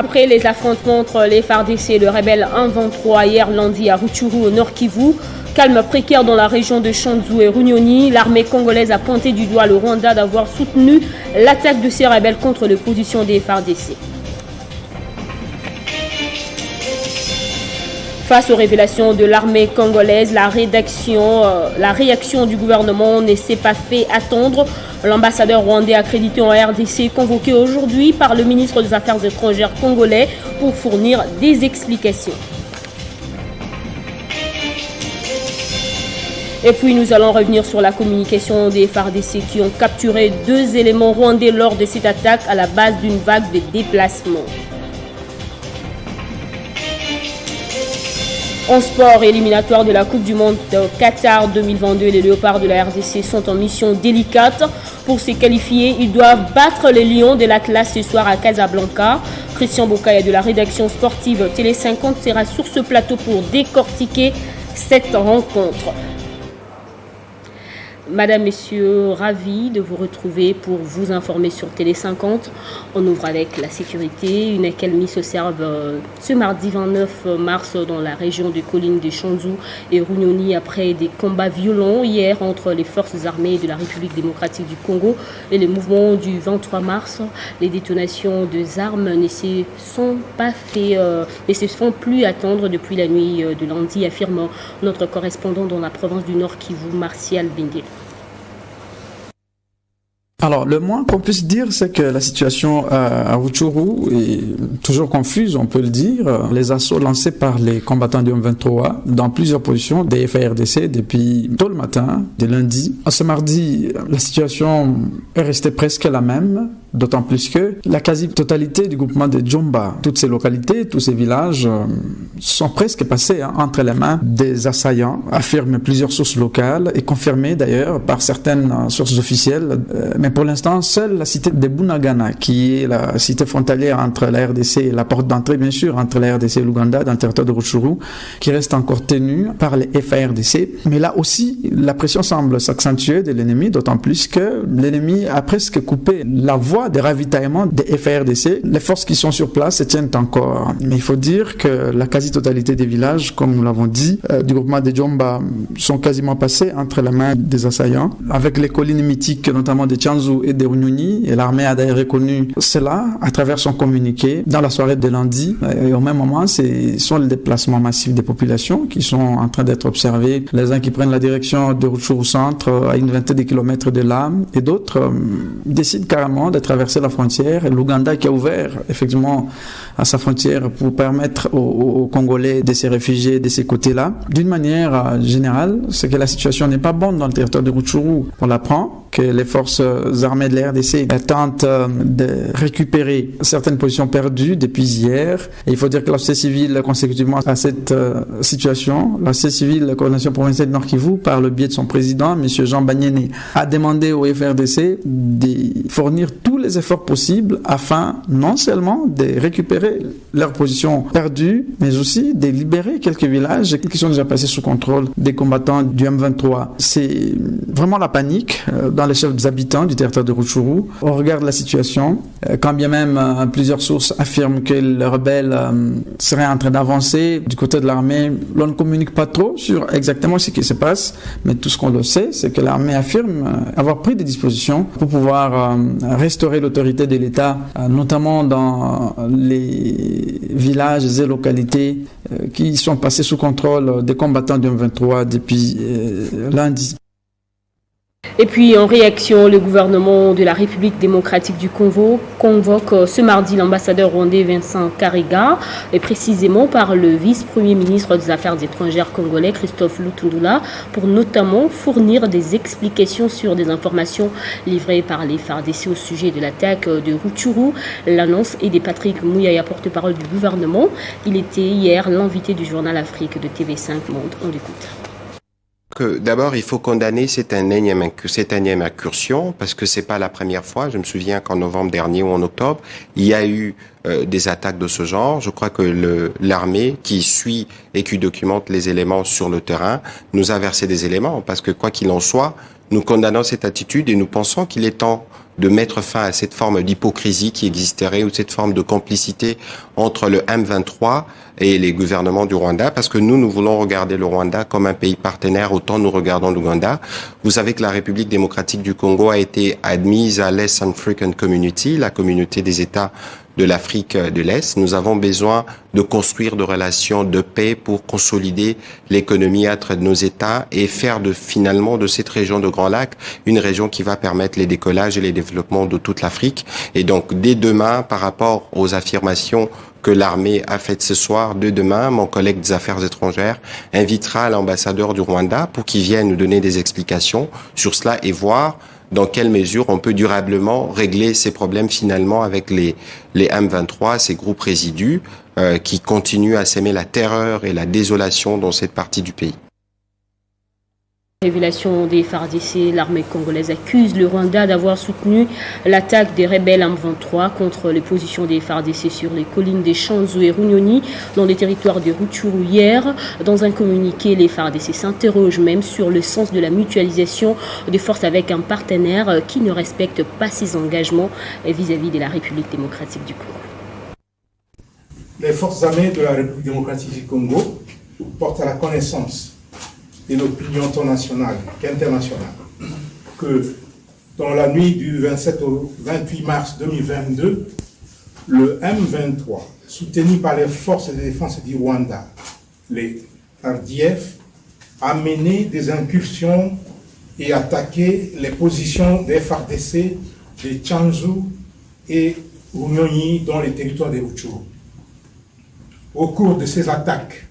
Après les affrontements entre les FARDC et le rebelle 123 hier lundi à Rutshuru au Nord Kivu, calme précaire dans la région de Shanzu et Runyoni, l'armée congolaise a pointé du doigt le Rwanda d'avoir soutenu l'attaque de ces rebelles contre les positions des FARDC. Face aux révélations de l'armée congolaise, la réaction du gouvernement ne s'est pas fait attendre. L'ambassadeur rwandais accrédité en RDC est convoqué aujourd'hui par le ministre des Affaires étrangères congolais pour fournir des explications. Et puis nous allons revenir sur la communication des FARDC qui ont capturé 2 éléments rwandais lors de cette attaque à la base d'une vague de déplacements. En sport éliminatoire de la Coupe du Monde Qatar 2022, les Léopards de la RDC sont en mission délicate. Pour se qualifier, ils doivent battre les Lions de l'Atlas ce soir à Casablanca. Christian Bokaya de la rédaction sportive Télé 50 sera sur ce plateau pour décortiquer cette rencontre. Madame, Messieurs, ravi de vous retrouver pour vous informer sur Télé 50. On ouvre avec la sécurité. Une accalmie s'observe ce mardi 29 mars dans la région des collines de Shanzu et Runyoni après des combats violents hier entre les forces armées de la République démocratique du Congo et les mouvements du 23 mars. Les détonations d'armes ne se font plus attendre depuis la nuit de lundi, affirme notre correspondant dans la province du Nord Kivu, Martial Bindé. Alors, le moins qu'on puisse dire, c'est que la situation à Rutshuru est toujours confuse, on peut le dire. Les assauts lancés par les combattants du M23 dans plusieurs positions des FARDC depuis tôt le matin, de lundi. Ce mardi, la situation est restée presque la même, d'autant plus que la quasi-totalité du groupement de Djomba, toutes ces localités, tous ces villages sont presque passés entre les mains des assaillants, affirment plusieurs sources locales et confirmées d'ailleurs par certaines sources officielles. Mais pour l'instant, seule la cité de Bunagana, qui est la cité frontalière entre la RDC et la porte d'entrée, bien sûr, entre la RDC et l'Ouganda, dans le territoire de Rutshuru, qui reste encore tenue par les FARDC. Mais là aussi, la pression semble s'accentuer de l'ennemi, d'autant plus que l'ennemi a presque coupé la voie de ravitaillement des FARDC. Les forces qui sont sur place se tiennent encore. Mais il faut dire que la quasi-totalité des villages, comme nous l'avons dit, du groupement de Djomba, sont quasiment passés entre les mains des assaillants. Avec les collines mythiques, notamment de Shanzu et de Runyoni, et l'armée a d'ailleurs reconnu cela à travers son communiqué dans la soirée de lundi. Et au même moment, ce sont les déplacements massifs des populations qui sont en train d'être observés. Les uns qui prennent la direction de Rutshuru centre à une vingtaine de kilomètres de là, et d'autres décident carrément de traverser la frontière. Et l'Ouganda qui a ouvert effectivement à sa frontière pour permettre aux Congolais de se réfugier de ces côtés-là. D'une manière générale, c'est que la situation n'est pas bonne dans le territoire de Rutshuru. On l'apprend que les forces armées de la RDC tentent de récupérer certaines positions perdues depuis hier. Et il faut dire que la société civile, consécutivement à cette situation, la société civile, la coordination provinciale de Nord Kivu, par le biais de son président, M. Jean Banyene, a demandé au FRDC de fournir tous les efforts possibles afin non seulement de récupérer leurs positions perdues, mais aussi de libérer quelques villages qui sont déjà passés sous contrôle des combattants du M23. C'est vraiment la panique dans les chefs des habitants du territoire de Rutshuru. On regarde la situation, quand bien même plusieurs sources affirment que les rebelles seraient en train d'avancer du côté de l'armée. L'on ne communique pas trop sur exactement ce qui se passe, mais tout ce qu'on le sait, c'est que l'armée affirme avoir pris des dispositions pour pouvoir restaurer l'autorité de l'État, notamment dans les villages et localités qui sont passés sous contrôle des combattants du M23 depuis lundi. Et puis en réaction, le gouvernement de la République démocratique du Congo convoque ce mardi l'ambassadeur rwandais Vincent Karega, et précisément par le vice-premier ministre des Affaires étrangères congolais Christophe Lutundula, pour notamment fournir des explications sur des informations livrées par les FARDC au sujet de l'attaque de Rutshuru. L'annonce est de Patrick Mouyaya, porte-parole du gouvernement. Il était hier l'invité du journal Afrique de TV5 Monde. On l'écoute. D'abord, il faut condamner cette énième incursion parce que c'est pas la première fois. Je me souviens qu'en novembre dernier ou en octobre, il y a eu des attaques de ce genre. Je crois que l'armée qui suit et qui documente les éléments sur le terrain nous a versé des éléments parce que quoi qu'il en soit, Nous condamnons cette attitude et nous pensons qu'il est temps de mettre fin à cette forme d'hypocrisie qui existerait ou cette forme de complicité entre le M23 et les gouvernements du Rwanda, parce que nous voulons regarder le Rwanda comme un pays partenaire, autant nous regardons l'Ouganda. Vous savez que la République démocratique du Congo a été admise à l'East African Community, la communauté des États de l'Afrique de l'Est. Nous avons besoin de construire des relations de paix pour consolider l'économie entre nos États et faire finalement de cette région de Grand Lac une région qui va permettre les décollages et les développements de toute l'Afrique. Et donc, dès demain, par rapport aux affirmations que l'armée a faites ce soir, dès demain, mon collègue des Affaires étrangères invitera l'ambassadeur du Rwanda pour qu'il vienne nous donner des explications sur cela et voir dans quelle mesure on peut durablement régler ces problèmes finalement avec les M23, ces groupes résidus qui continuent à s'aimer la terreur et la désolation dans cette partie du pays. Révélation des FARDC, l'armée congolaise accuse le Rwanda d'avoir soutenu l'attaque des rebelles M23 contre les positions des FARDC sur les collines des Chanzu et Runyoni dans les territoires de Rutshuru hier. Dans un communiqué, les FARDC s'interrogent même sur le sens de la mutualisation des forces avec un partenaire qui ne respecte pas ses engagements vis-à-vis de la République démocratique du Congo. Les forces armées de la République démocratique du Congo portent à la connaissance de l'opinion tant nationale qu'internationale que dans la nuit du 27 au 28 mars 2022, le M23, soutenu par les forces de défense du Rwanda, les RDF, a mené des incursions et attaqué les positions des FARDC de Chanzu et Runyoni dans les territoires de Rutshuru. Au cours de ces attaques,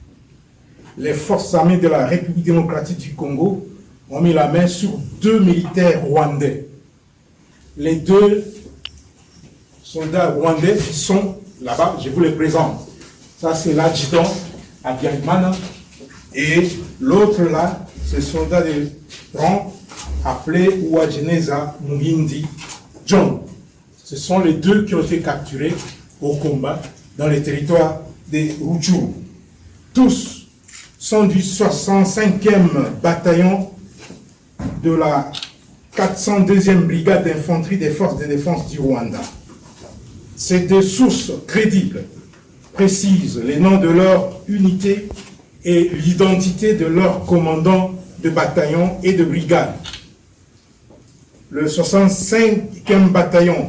les forces armées de la République démocratique du Congo ont mis la main sur 2 militaires rwandais. Les 2 soldats rwandais sont là-bas, je vous les présente. Ça, c'est l'adjudant Abiyarimana. Et l'autre là, c'est le soldat de rang appelé Uwajeneza Mugindi John. Ce sont les 2 qui ont été capturés au combat dans les territoires des Rutshuru. Tous sont du 65e bataillon de la 402e brigade d'infanterie des forces de défense du Rwanda. Ces 2 sources crédibles précisent les noms de leur unité et l'identité de leurs commandants de bataillon et de brigade. Le 65e bataillon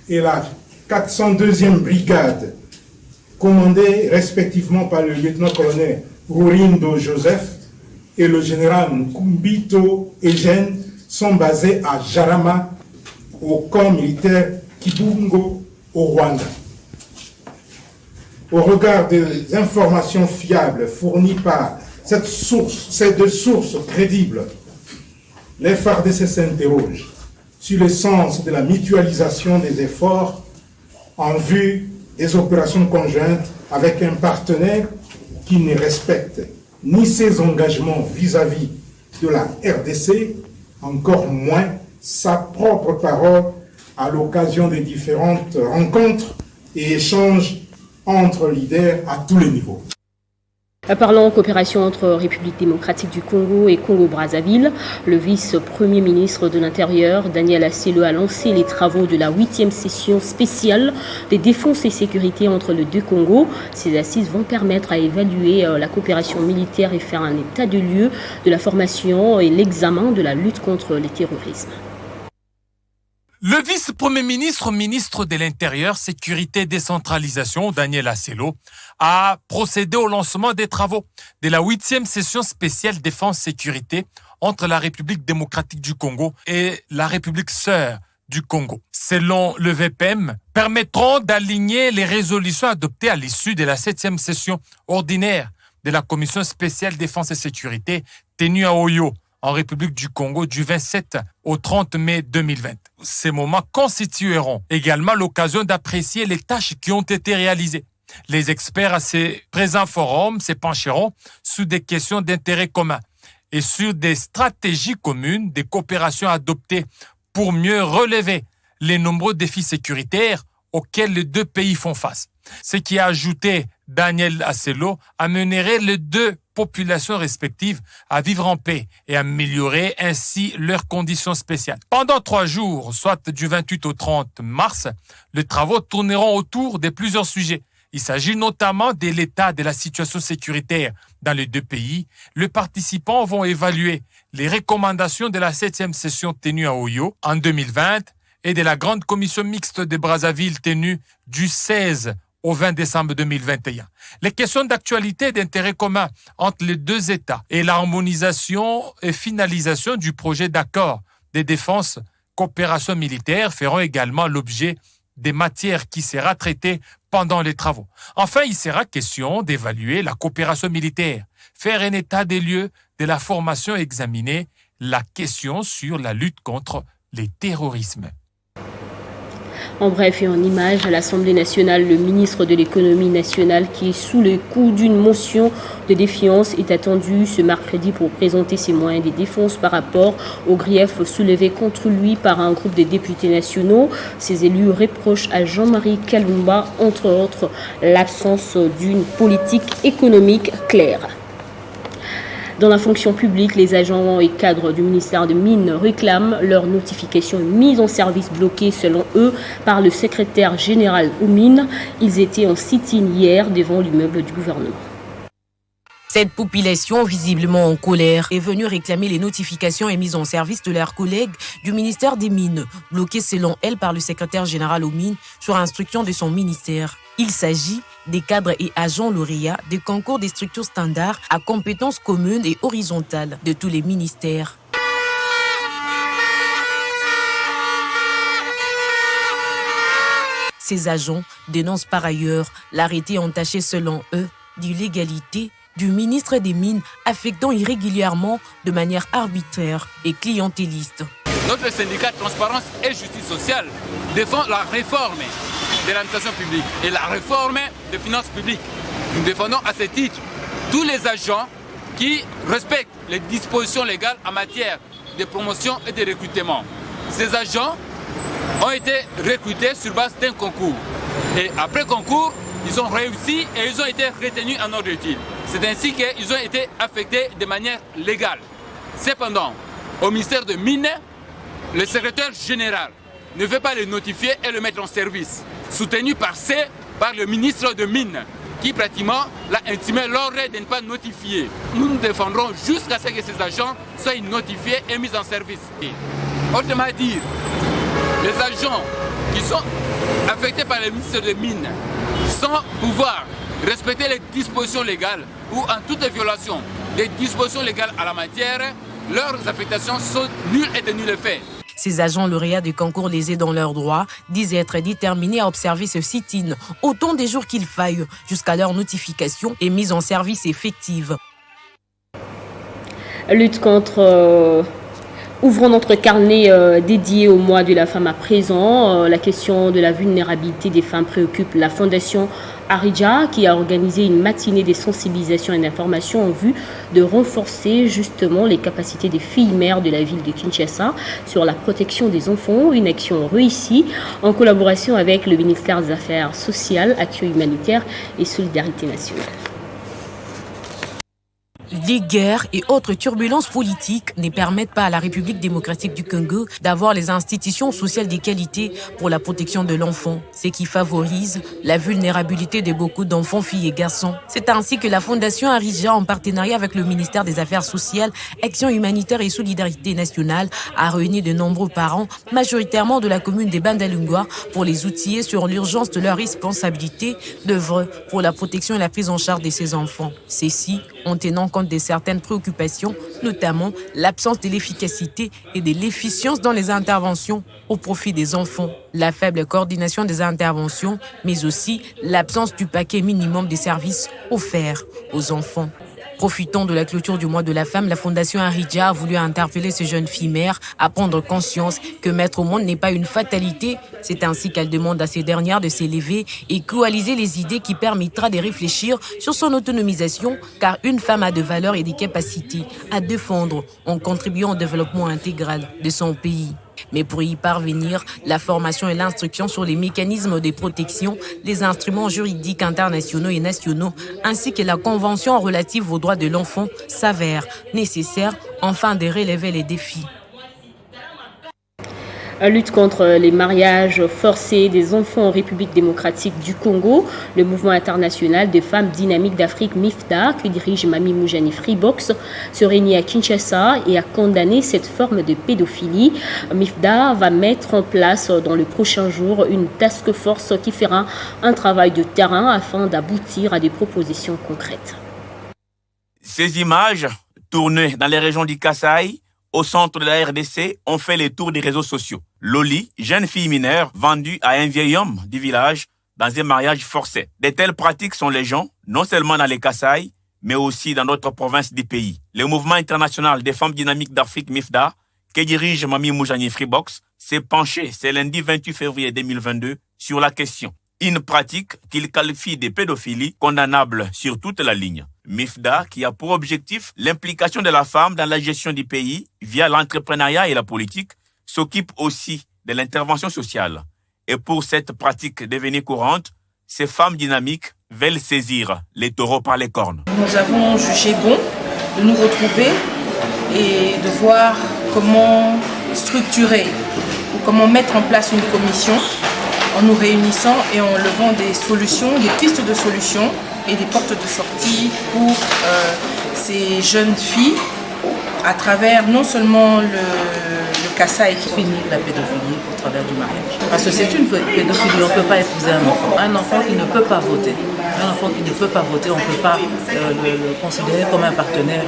et la 402e brigade, commandés respectivement par le lieutenant-colonel Rurindo Joseph et le général Nkumbito Eugène, sont basés à Jarama, au camp militaire Kibungo, au Rwanda. Au regard des informations fiables fournies par ces 2 sources crédibles, les FARDC s'interrogent sur le sens de la mutualisation des efforts en vue des opérations conjointes avec un partenaire qui ne respecte ni ses engagements vis-à-vis de la RDC, encore moins sa propre parole à l'occasion des différentes rencontres et échanges entre leaders à tous les niveaux. Parlant coopération entre République démocratique du Congo et Congo-Brazzaville, le vice-premier ministre de l'Intérieur, Daniel Aselo, a lancé les travaux de la 8e session spéciale des défenses et sécurité entre les 2 Congos. Ces assises vont permettre à évaluer la coopération militaire et faire un état de lieu de la formation et l'examen de la lutte contre le terrorisme. Le vice-premier ministre, ministre de l'Intérieur, Sécurité et Décentralisation, Daniel Aselo, a procédé au lancement des travaux de la 8e session spéciale défense-sécurité entre la République démocratique du Congo et la République sœur du Congo. Selon le VPM, permettront d'aligner les résolutions adoptées à l'issue de la 7e session ordinaire de la Commission spéciale défense et sécurité tenue à Oyo, en République du Congo, du 27 au 30 mai 2020. Ces moments constitueront également l'occasion d'apprécier les tâches qui ont été réalisées. Les experts à ces présents forums se pencheront sur des questions d'intérêt commun et sur des stratégies communes de coopération adoptées pour mieux relever les nombreux défis sécuritaires auxquels les 2 pays font face. Ce qui a ajouté Daniel Aselo amènerait les deux populations respectives à vivre en paix et améliorer ainsi leurs conditions spéciales. Pendant 3 jours, soit du 28 au 30 mars, les travaux tourneront autour de plusieurs sujets. Il s'agit notamment de l'état de la situation sécuritaire dans les deux pays. Les participants vont évaluer les recommandations de la 7e session tenue à Oyo en 2020 et de la grande commission mixte de Brazzaville tenue du 16 au 20 décembre 2021. Les questions d'actualité et d'intérêt commun entre les deux États et l'harmonisation et finalisation du projet d'accord de défense coopération militaire feront également l'objet des matières qui sera traitées pendant les travaux. Enfin, il sera question d'évaluer la coopération militaire, faire un état des lieux de la formation et examiner la question sur la lutte contre les terrorismes. En bref et en images, à l'Assemblée nationale, le ministre de l'économie nationale, qui est sous le coup d'une motion de défiance, est attendu ce mercredi pour présenter ses moyens de défense par rapport aux griefs soulevés contre lui par un groupe de députés nationaux. Ces élus reprochent à Jean-Marie Kalumba, entre autres, l'absence d'une politique économique claire. Dans la fonction publique, les agents et cadres du ministère des Mines réclament leur notification mise en service bloquée, selon eux, par le secrétaire général aux Mines. Ils étaient en sit-in hier devant l'immeuble du gouvernement. Cette population, visiblement en colère, est venue réclamer les notifications et mises en service de leurs collègues du ministère des Mines, bloquées selon elle par le secrétaire général aux Mines sur instruction de son ministère. Il s'agit des cadres et agents lauréats des concours des structures standards à compétences communes et horizontales de tous les ministères. Ces agents dénoncent par ailleurs l'arrêté entaché selon eux d'illégalité du ministre des Mines affectant irrégulièrement de manière arbitraire et clientéliste. Notre syndicat Transparence et Justice sociale défend la réforme de l'administration publique et la réforme des finances publiques. Nous défendons à ce titre tous les agents qui respectent les dispositions légales en matière de promotion et de recrutement. Ces agents ont été recrutés sur base d'un concours. Et après concours, ils ont réussi et ils ont été retenus en ordre utile. C'est ainsi qu'ils ont été affectés de manière légale. Cependant, au ministère de Mines, le secrétaire général ne veut pas les notifier et le mettre en service, soutenu par le ministre de Mines, qui pratiquement l'a intimé l'ordre de ne pas notifier. Nous nous défendrons jusqu'à ce que ces agents soient notifiés et mis en service. Autrement dit, les agents qui sont affectés par le ministre de Mines sans pouvoir respecter les dispositions légales ou en toute violation des dispositions légales à la matière, leurs affectations sont nulles et de nul effet. Ces agents lauréats des concours lésés dans leurs droits disent être déterminés à observer ce sit-in autant des jours qu'il faille jusqu'à leur notification et mise en service effective. Lutte contre... Ouvrons notre carnet dédié au mois de la femme à présent. La question de la vulnérabilité des femmes préoccupe la Fondation Aridja, qui a organisé une matinée de sensibilisation et d'information en vue de renforcer justement les capacités des filles mères de la ville de Kinshasa sur la protection des enfants. Une action réussie en collaboration avec le ministère des Affaires sociales, Action humanitaire et Solidarité nationale. Les guerres et autres turbulences politiques ne permettent pas à la République démocratique du Congo d'avoir les institutions sociales de qualité pour la protection de l'enfant, ce qui favorise la vulnérabilité de beaucoup d'enfants, filles et garçons. C'est ainsi que la Fondation Aridja, en partenariat avec le ministère des Affaires sociales, Action humanitaire et Solidarité nationale, a réuni de nombreux parents, majoritairement de la commune des Bandalungwa, pour les outiller sur l'urgence de leur responsabilité d'œuvre pour la protection et la prise en charge de ces enfants. Ceci en tenant compte de certaines préoccupations, notamment l'absence de l'efficacité et de l'efficience dans les interventions au profit des enfants, la faible coordination des interventions, mais aussi l'absence du paquet minimum des services offerts aux enfants. Profitant de la clôture du mois de la femme, la Fondation Aridja a voulu interpeller ces jeunes filles mères à prendre conscience que mettre au monde n'est pas une fatalité. C'est ainsi qu'elle demande à ces dernières de s'élever et coaliser les idées qui permettra de réfléchir sur son autonomisation, car une femme a de valeurs et des capacités à défendre en contribuant au développement intégral de son pays. Mais pour y parvenir, la formation et l'instruction sur les mécanismes de protection, les instruments juridiques internationaux et nationaux, ainsi que la convention relative aux droits de l'enfant s'avèrent nécessaires afin de relever les défis. La lutte contre les mariages forcés des enfants en République démocratique du Congo, le mouvement international des femmes dynamiques d'Afrique MIFDA, que dirige Mami Moujani Freebox, se réunit à Kinshasa et a condamné cette forme de pédophilie. MIFDA va mettre en place dans le prochain jour une task force qui fera un travail de terrain afin d'aboutir à des propositions concrètes. Ces images tournées dans les régions du Kasaï, au centre de la RDC, ont fait les tours des réseaux sociaux. Loli, jeune fille mineure, vendue à un vieil homme du village dans un mariage forcé. De telles pratiques sont légion, non seulement dans les Kasaï, mais aussi dans d'autres provinces du pays. Le mouvement international des femmes dynamiques d'Afrique MIFDA, que dirige Mami Moujani Freebox, s'est penché ce lundi 28 février 2022 sur la question. Une pratique qu'il qualifie de pédophilie condamnable sur toute la ligne. MIFDA, qui a pour objectif l'implication de la femme dans la gestion du pays via l'entrepreneuriat et la politique, s'occupe aussi de l'intervention sociale. Et pour cette pratique devenue courante, ces femmes dynamiques veulent saisir les taureaux par les cornes. Nous avons jugé bon de nous retrouver et de voir comment structurer ou comment mettre en place une commission en nous réunissant et en levant des solutions, des pistes de solutions et des portes de sortie pour ces jeunes filles à travers non seulement le Kasaï qui finit la pédophilie au travers du mariage. Parce que c'est une pédophilie, on ne peut pas épouser un enfant. Un enfant qui ne peut pas voter. Un enfant qui ne peut pas voter, on ne peut pas le considérer comme un partenaire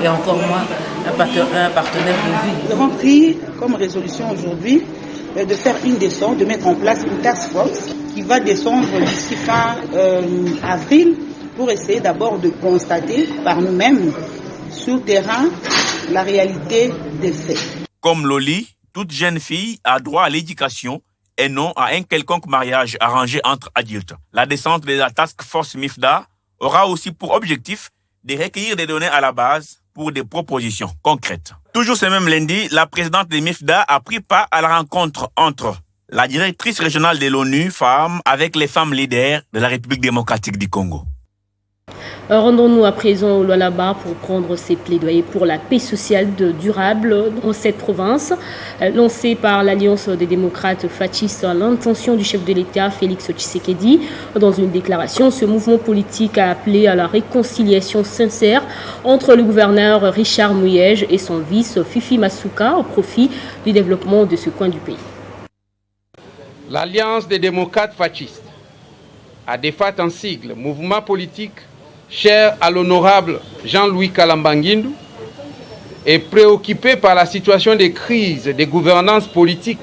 et encore moins un partenaire de vie. Nous avons pris comme résolution aujourd'hui de faire une descente, de mettre en place une task force qui va descendre d'ici fin avril pour essayer d'abord de constater par nous-mêmes sur le terrain la réalité des faits. Comme Loli, toute jeune fille a droit à l'éducation et non à un quelconque mariage arrangé entre adultes. La descente de la Task Force MIFDA aura aussi pour objectif de recueillir des données à la base pour des propositions concrètes. Toujours ce même lundi, la présidente de MIFDA a pris part à la rencontre entre la directrice régionale de l'ONU Femmes avec les femmes leaders de la République démocratique du Congo. Rendons-nous à présent au Lualaba pour prendre ses plaidoyers pour la paix sociale durable dans cette province. Lancé par l'Alliance des démocrates fascistes à l'intention du chef de l'État, Félix Tshisekedi. Dans une déclaration, ce mouvement politique a appelé à la réconciliation sincère entre le gouverneur Richard Muyej et son vice Fifi Masuka au profit du développement de ce coin du pays. L'Alliance des démocrates fascistes, à défat en sigle, mouvement politique cher à l'honorable Jean-Louis Kalambanguindou, est préoccupé par la situation de crise des gouvernances politiques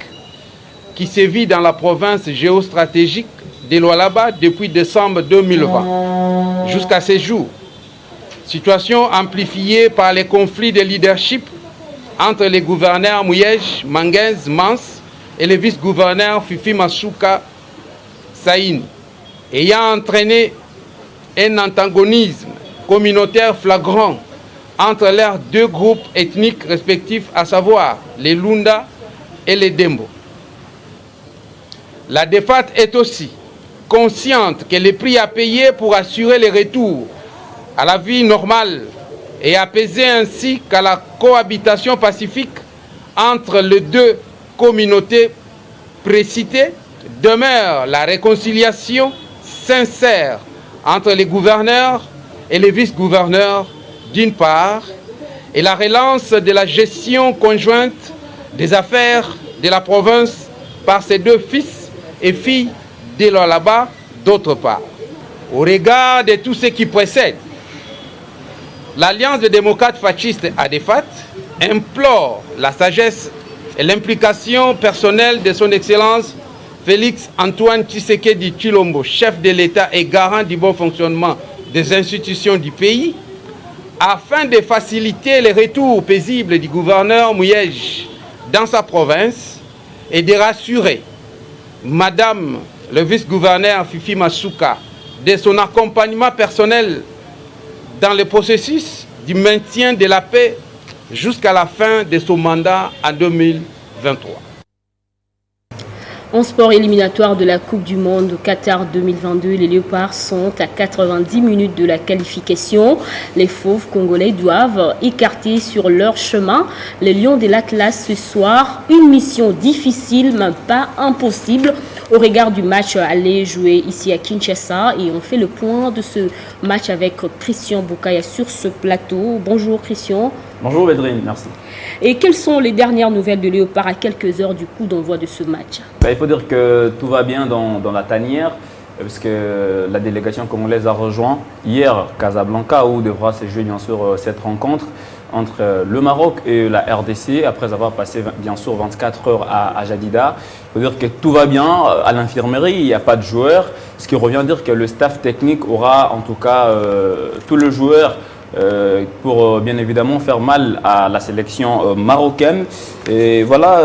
qui sévit dans la province géostratégique de Lualaba depuis décembre 2020 jusqu'à ces jours. Situation amplifiée par les conflits de leadership entre les gouverneurs Muyej, Manguez, Mans et le vice-gouverneur Fifi Masuka Saïni, ayant entraîné un antagonisme communautaire flagrant entre leurs deux groupes ethniques respectifs, à savoir les Lunda et les Dembo. La défaite est aussi consciente que les prix à payer pour assurer le retour à la vie normale et apaiser ainsi qu'à la cohabitation pacifique entre les deux communautés précitées demeure la réconciliation sincère entre les gouverneurs et les vice-gouverneurs d'une part, et la relance de la gestion conjointe des affaires de la province par ses deux fils et filles de Lualaba d'autre part. Au regard de tout ce qui précède, l'Alliance des démocrates fascistes à défat implore la sagesse et l'implication personnelle de son Excellence Félix Antoine Tshisekedi Tshilombo, chef de l'État et garant du bon fonctionnement des institutions du pays, afin de faciliter le retour paisible du gouverneur Muyej dans sa province et de rassurer Madame le vice-gouverneur Fifi Masuka de son accompagnement personnel dans le processus du maintien de la paix jusqu'à la fin de son mandat en 2023. En sport éliminatoire de la Coupe du Monde Qatar 2022, les Léopards sont à 90 minutes de la qualification. Les Fauves congolais doivent écarter sur leur chemin les Lions de l'Atlas ce soir. Une mission difficile, mais pas impossible au regard du match aller jouer ici à Kinshasa. Et on fait le point de ce match avec Christian Boukaya sur ce plateau. Bonjour Christian. Bonjour Bédrine, merci. Et quelles sont les dernières nouvelles de Léopard à quelques heures du coup d'envoi de ce match? Il faut dire que tout va bien dans la tanière, parce que la délégation congolaise a rejoint hier Casablanca, où devra se jouer bien sûr cette rencontre entre le Maroc et la RDC, après avoir passé bien sûr 24 heures à Jadida. Il faut dire que tout va bien à l'infirmerie, il n'y a pas de joueurs, ce qui revient à dire que le staff technique aura en tout cas tous les joueurs pour bien évidemment faire mal à la sélection marocaine. Et voilà,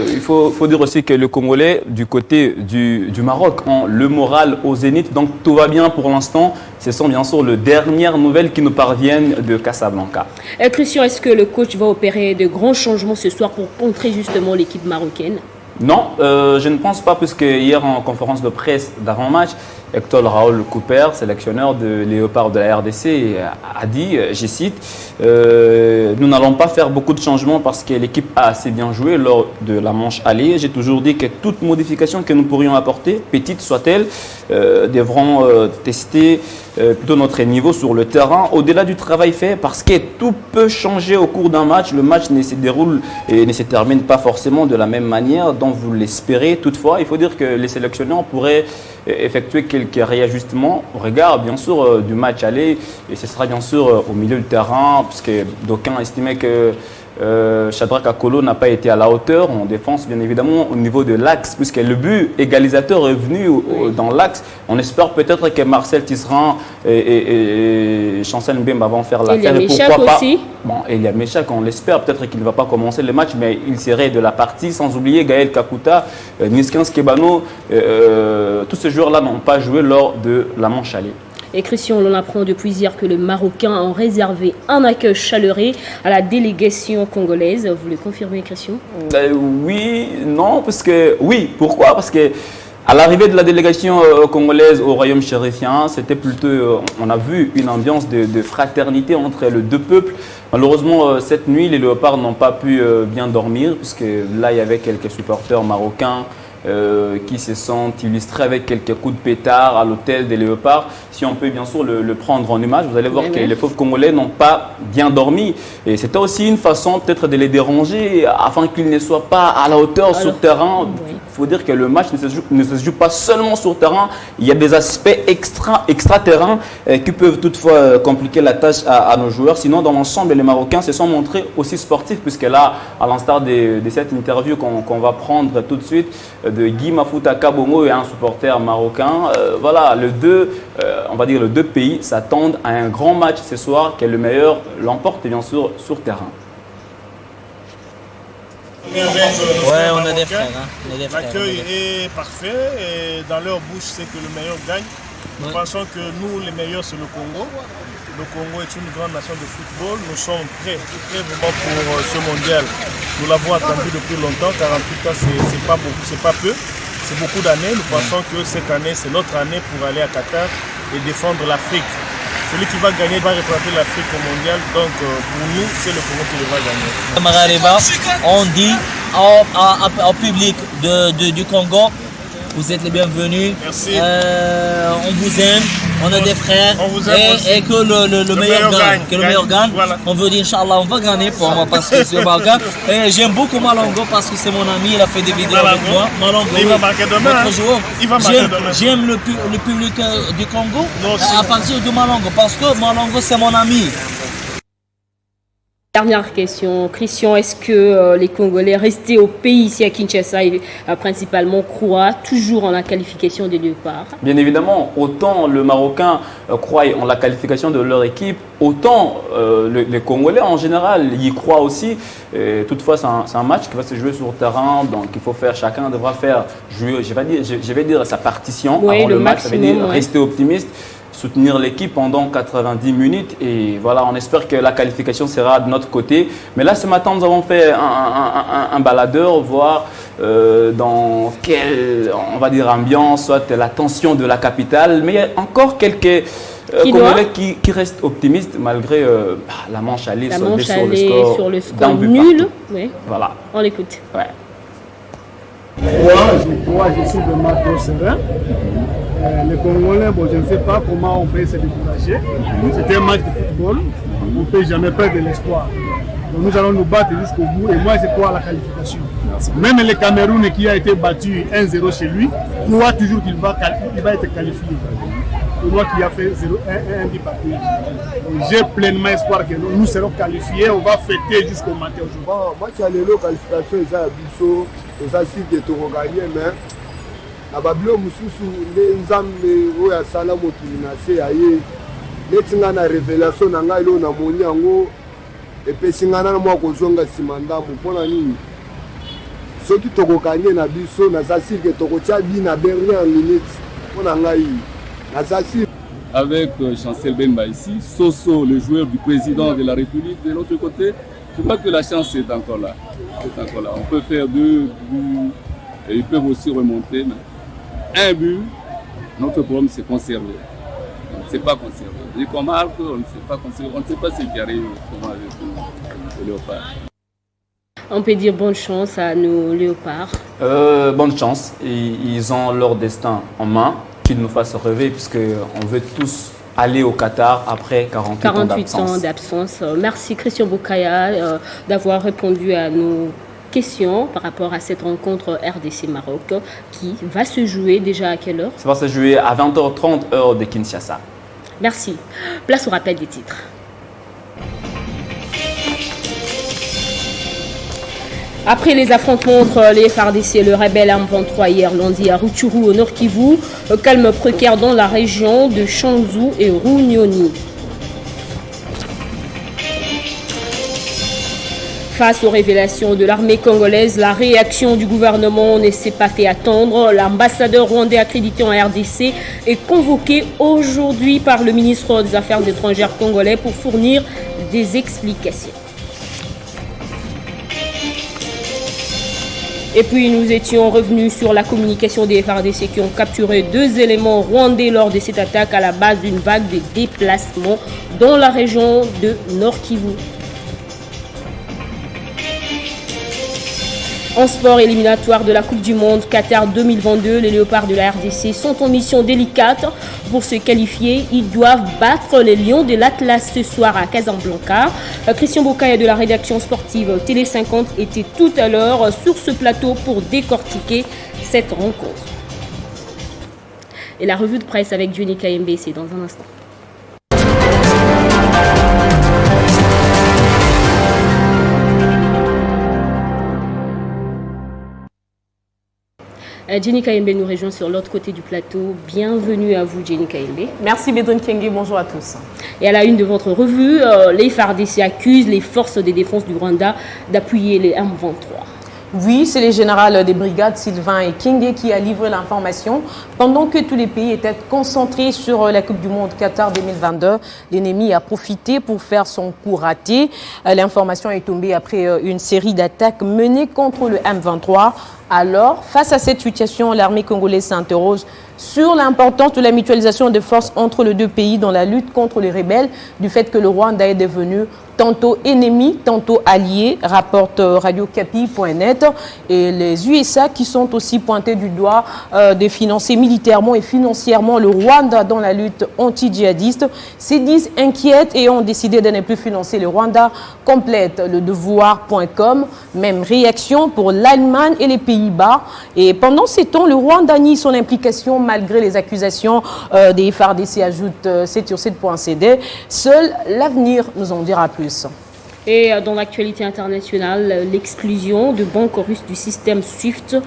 il faut dire aussi que les Congolais du côté du Maroc ont le moral au zénith, donc tout va bien pour l'instant. Ce sont bien sûr les dernières nouvelles qui nous parviennent de Casablanca. Christian, est-ce que le coach va opérer de grands changements ce soir pour contrer justement l'équipe marocaine? Non, je ne pense pas, puisque hier en conférence de presse d'avant-match, Hector Raoul Cooper, sélectionneur de Léopard de la RDC, a dit, je cite, nous n'allons pas faire beaucoup de changements parce que l'équipe a assez bien joué lors de la manche aller. J'ai toujours dit que toute modification que nous pourrions apporter, petite soit-elle, devront tester plutôt notre niveau sur le terrain, au-delà du travail fait, parce que tout peut changer au cours d'un match. Le match ne se déroule et ne se termine pas forcément de la même manière dont vous l'espérez. Toutefois, il faut dire que les sélectionneurs pourraient effectuer quelques réajustements au regard bien sûr du match aller, et ce sera bien sûr au milieu du terrain, puisque d'aucuns estimaient que Shadrack Akolo n'a pas été à la hauteur en défense, bien évidemment au niveau de l'axe, puisque le but égalisateur est venu dans l'axe. On espère peut-être que Marcel Tisserand et Chancel Mbemba vont faire l'affaire. Et pourquoi pas aussi. Bon, Elia Meshak, on l'espère, peut-être qu'il ne va pas commencer le match, mais il serait de la partie, sans oublier Gaël Kakuta, Niskans Kebano. Tous ces joueurs-là n'ont pas joué lors de la manche aller. Et Christian, on apprend depuis hier que les Marocains ont réservé un accueil chaleureux à la délégation congolaise. Vous le confirmez, Christian? Oui, non, parce que... Oui, pourquoi? Parce que à l'arrivée de la délégation congolaise au royaume chérifien, c'était plutôt... on a vu une ambiance de fraternité entre les deux peuples. Malheureusement, cette nuit, les Léopards n'ont pas pu bien dormir, puisque là, il y avait quelques supporters marocains qui se sont illustrés avec quelques coups de pétard à l'hôtel des Léopards. Si on peut bien sûr le prendre en image, vous allez voir que les Fauves congolais n'ont pas bien dormi. Et c'était aussi une façon peut-être de les déranger afin qu'ils ne soient pas à la hauteur sur terrain. Il faut dire que le match ne se joue pas seulement sur terrain. Il y a des aspects extra-terrain qui peuvent toutefois compliquer la tâche à nos joueurs. Sinon, dans l'ensemble, les Marocains se sont montrés aussi sportifs, puisque là, à l'instar de cette interview qu'on va prendre tout de suite, de Guy Mafuta Kabongo et un supporter marocain. Voilà, on va dire les deux pays s'attendent à un grand match ce soir, que le meilleur l'emporte bien sûr sur terrain. Ouais, on a des frères. L'accueil est parfait et dans leur bouche, c'est que le meilleur gagne. Nous pensons que nous, les meilleurs, c'est le Congo. Le Congo est une grande nation de football. Nous sommes prêts vraiment pour ce mondial. Nous l'avons attendu depuis longtemps. 48 ans, c'est pas beaucoup, c'est pas peu. C'est beaucoup d'années. Nous pensons que cette année, c'est notre année pour aller à Qatar et défendre l'Afrique. Celui qui va gagner va représenter l'Afrique au mondial. Donc pour nous, c'est le Congo qui le va gagner. Marareba, on dit au public du Congo, vous êtes les bienvenus. Merci. On vous aime, on a des frères. On vous aime et que le meilleur gagne. Que le meilleur gagne. Voilà. On veut dire, Inch'Allah, on va gagner pour moi parce que c'est Marocain. Et j'aime beaucoup Malongo parce que c'est mon ami, il a fait des vidéos avec moi. Malongo, il va marquer demain. Il va marquer demain. J'aime le public du Congo à partir de Malongo parce que Malongo, c'est mon ami. Dernière question, Christian, est-ce que les Congolais restés au pays ici à Kinshasa et principalement croient toujours en la qualification des Léopards? Bien évidemment, autant le Marocain croit en la qualification de leur équipe, autant les Congolais en général y croient aussi. Et toutefois, c'est un match qui va se jouer sur le terrain, donc il faut chacun devra faire jouer, je vais dire sa partition avant le match, ça veut dire rester optimiste, soutenir l'équipe pendant 90 minutes et voilà, on espère que la qualification sera de notre côté. Mais là, ce matin, nous avons fait un baladeur, voir dans quelle, on va dire, ambiance, soit la tension de la capitale. Mais il y a encore quelques Congolais qui restent optimistes malgré la manche allée sur le score nul. Oui. Voilà. On l'écoute. Ouais. Je suis vraiment trop serein. Les Congolais, je ne sais pas comment on peut se décourager. C'était un match de football. On ne peut jamais perdre de l'espoir. Donc nous allons nous battre jusqu'au bout et moi je crois à la qualification. Même le Cameroun qui a été battu 1-0 chez lui, croit toujours qu'il va être qualifié. Pour moi qui a fait 1 but partout. J'ai pleinement espoir que nous serons qualifiés, on va fêter jusqu'au matin aujourd'hui. Bon, moi qui ai les qualifications, ils ont biso, ils ont su que tu vas gagner, mais na babilo mususu nzambe oya sala mokiminase aye letinga na révélation na ngai lo na moni yango epesingana na mwa kozonga nsima ndambo mpona nini soki tokokanye na biso naza sire ke tokotia bi na dernière minute mpona ngai naza sire. Avec Chancel Bemba ici, Soso, le joueur du président de la République de l'autre côté, je crois que la chance est encore là. C'est encore là. On peut faire 2 buts et ils peuvent aussi remonter. Mais 1 but, notre problème c'est conserver. On ne sait pas conserver. Dès qu'on marque, on ne sait pas conserver. On ne sait pas ce qui arrive avec le Léopard. On peut dire bonne chance à nos Léopards. Bonne chance. Ils ont leur destin en main, qu'ils nous fassent rêver, puisqu'on veut tous aller au Qatar après 48 ans d'absence. Merci Christian Bokaya d'avoir répondu à nos questions par rapport à cette rencontre RDC-Maroc qui va se jouer déjà à quelle heure? Ça va se jouer à 20h30 heure de Kinshasa. Merci. Place au rappel des titres. Après les affrontements entre les FARDC et le rebelle M23 hier lundi à Rutshuru au Nord Kivu, calme précaire dans la région de Chanzu et Runyoni. Face aux révélations de l'armée congolaise, la réaction du gouvernement ne s'est pas fait attendre. L'ambassadeur rwandais accrédité en RDC est convoqué aujourd'hui par le ministre des Affaires étrangères congolais pour fournir des explications. Et puis nous étions revenus sur la communication des FARDC qui ont capturé 2 éléments rwandais lors de cette attaque à la base d'une vague de déplacements dans la région de Nord Kivu. En sport éliminatoire de la Coupe du Monde Qatar 2022, les Léopards de la RDC sont en mission délicate. Pour se qualifier, ils doivent battre les Lions de l'Atlas ce soir à Casablanca. Christian Bokaya de la rédaction sportive Télé 50 était tout à l'heure sur ce plateau pour décortiquer cette rencontre. Et la revue de presse avec Johnny KMB, c'est dans un instant. Jenny Kaembe nous rejoint sur l'autre côté du plateau. Bienvenue à vous, Jenny Kaembe. Merci, Bédouine Kenge. Bonjour à tous. Et à la une de votre revue, les FARDC accusent les forces de défense du Rwanda d'appuyer les M23. Oui, c'est le général des brigades Sylvain et Kenge qui a livré l'information. Pendant que tous les pays étaient concentrés sur la Coupe du Monde Qatar 2022, l'ennemi a profité pour faire son coup raté. L'information est tombée après une série d'attaques menées contre le M23. Alors, face à cette situation, l'armée congolaise s'interroge sur l'importance de la mutualisation des forces entre les deux pays dans la lutte contre les rebelles, du fait que le Rwanda est devenu tantôt ennemi, tantôt allié, rapporte radiocapi.net. Et les USA qui sont aussi pointés du doigt de financer militairement et financièrement le Rwanda dans la lutte anti-djihadiste, se disent inquiètes et ont décidé de ne plus financer le Rwanda, complète le devoir.com. Même réaction pour l'Allemagne et les Pays-Bas. Et pendant ces temps, le Rwanda nie son implication malgré les accusations des FARDC, ajoute 7sur7.cd. Seul l'avenir nous en dira plus. Et dans l'actualité internationale, l'exclusion de banques russes du système SWIFT,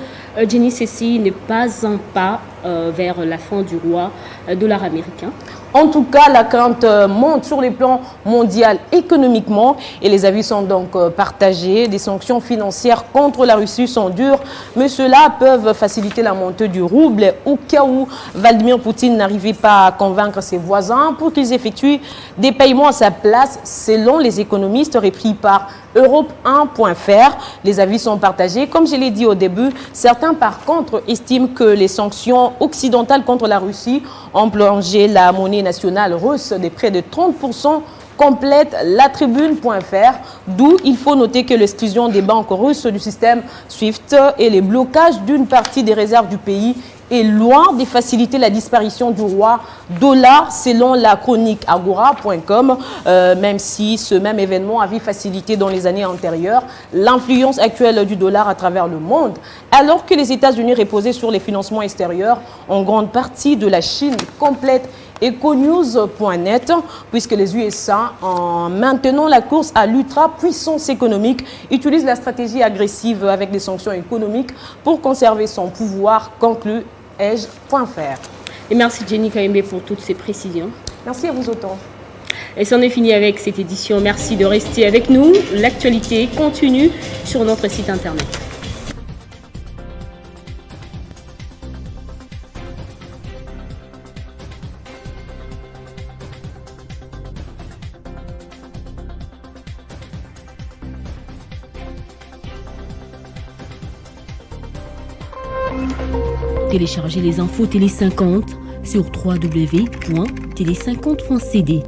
Jenny, ceci n'est pas un pas vers la fin du roi dollar américain. En tout cas, la crainte monte sur les plans mondial économiquement et les avis sont donc partagés. Des sanctions financières contre la Russie sont dures, mais cela peut faciliter la montée du rouble au cas où Vladimir Poutine n'arrivait pas à convaincre ses voisins pour qu'ils effectuent des paiements à sa place, selon les économistes repris par Europe1.fr. Les avis sont partagés. Comme je l'ai dit au début, certains par contre estiment que les sanctions occidentales contre la Russie ont plongé la monnaie nationale russe de près de 30%, complète la tribune.fr, d'où il faut noter que l'exclusion des banques russes du système SWIFT et les blocages d'une partie des réserves du pays est loin de faciliter la disparition du roi dollar, selon la chronique agora.com, même si ce même événement avait facilité dans les années antérieures l'influence actuelle du dollar à travers le monde, alors que les États-Unis reposaient sur les financements extérieurs en grande partie de la Chine complète. Econews.net, puisque les USA, en maintenant la course à l'ultra-puissance économique, utilisent la stratégie agressive avec des sanctions économiques pour conserver son pouvoir, conclut Edge.fr. Et merci Jenny Kaembe pour toutes ces précisions. Merci à vous autant. Et c'en est fini avec cette édition. Merci de rester avec nous. L'actualité continue sur notre site internet. Téléchargez les infos Télé 50 sur www.télé50.cd.